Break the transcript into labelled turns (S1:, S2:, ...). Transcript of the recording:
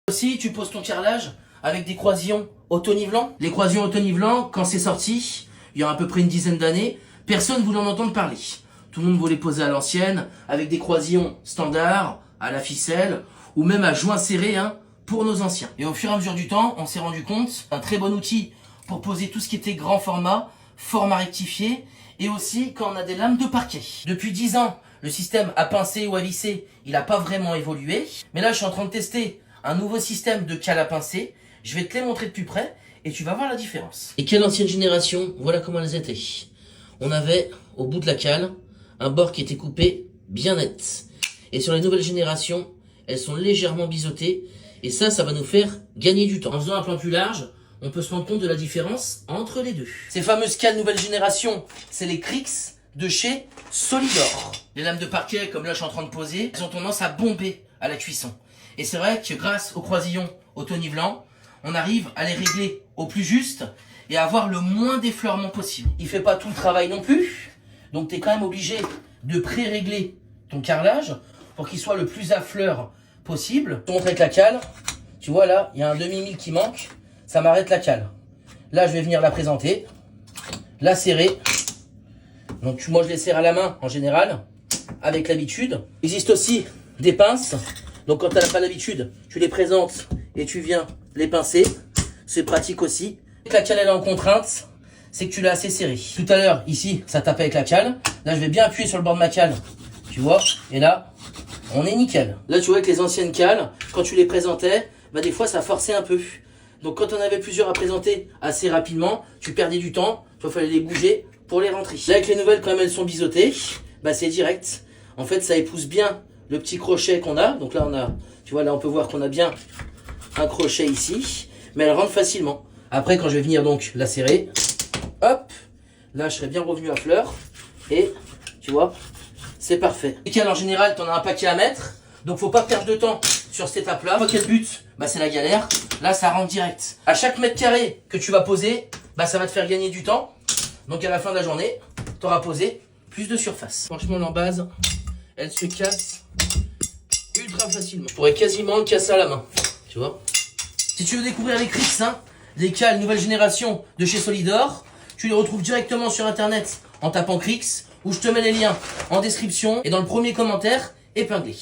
S1: Aussi, tu poses ton carrelage avec des croisillons auto-nivelants. Les croisillons auto-nivelants, quand c'est sorti, il y a à peu près une dizaine d'années, personne ne voulait en entendre parler. Tout le monde voulait poser à l'ancienne, avec des croisillons standards, à la ficelle, ou même à joint serré, pour nos anciens. Et au fur et à mesure du temps, on s'est rendu compte, un très bon outil pour poser tout ce qui était grand format rectifié, et aussi quand on a des lames de parquet. Depuis 10 ans, le système à pincer ou à visser, il n'a pas vraiment évolué. Mais là, je suis en train de tester un nouveau système de cale à pincer. Je vais te les montrer de plus près et tu vas voir la différence. Et quelle ancienne génération, voilà comment elles étaient. On avait, au bout de la cale, un bord qui était coupé bien net. Et sur les nouvelles générations, elles sont légèrement biseautées. Et ça va nous faire gagner du temps. En faisant un plan plus large, on peut se rendre compte de la différence entre les deux. Ces fameuses cales nouvelle génération, c'est les Crix de chez Solidor. Les lames de parquet, comme là je suis en train de poser, elles ont tendance à bomber à la cuisson. Et c'est vrai que grâce aux croisillons auto-nivelants, on arrive à les régler au plus juste et à avoir le moins d'effleurement possible. Il fait pas tout le travail non plus, donc tu es quand même obligé de pré-régler ton carrelage pour qu'il soit le plus à fleur possible. Je te montre avec la cale, tu vois là, il y a un demi-mille qui manque, ça m'arrête la cale. Là je vais venir la présenter, la serrer. Donc moi je les serre à la main en général, avec l'habitude. Il existe aussi des pinces, donc quand tu n'as pas l'habitude, tu les présentes et tu viens les pincer. C'est pratique aussi. La cale elle est en contrainte, c'est que tu l'as assez serré. Tout à l'heure, ici, ça tape avec la cale. Là je vais bien appuyer sur le bord de ma cale, tu vois, et là, on est nickel. Là tu vois avec les anciennes cales, quand tu les présentais, des fois ça forçait un peu. Donc quand on avait plusieurs à présenter assez rapidement, tu perdais du temps, il fallait les bouger pour les rentrer. Là avec les nouvelles, quand même elles sont biseautées, c'est direct. En fait ça épouse bien le petit crochet qu'on a. Donc là on a, tu vois là on peut voir qu'on a bien un crochet ici, mais elle rentre facilement. Après quand je vais venir donc la serrer, hop, là je serai bien revenu à fleur et tu vois, c'est parfait. Les cales en général, tu en as un paquet à mettre, donc faut pas perdre de temps sur cette étape là. Quel but? C'est la galère. Là ça rentre direct. À chaque mètre carré que tu vas poser, ça va te faire gagner du temps. Donc à la fin de la journée, tu auras posé plus de surface. Franchement l'embase, elle se casse ultra facilement. Je pourrais quasiment le casser à la main, tu vois. Si tu veux découvrir les Crix, les cales nouvelle génération de chez Solidor, tu les retrouves directement sur internet en tapant Crix, où je te mets les liens en description et dans le premier commentaire épinglé.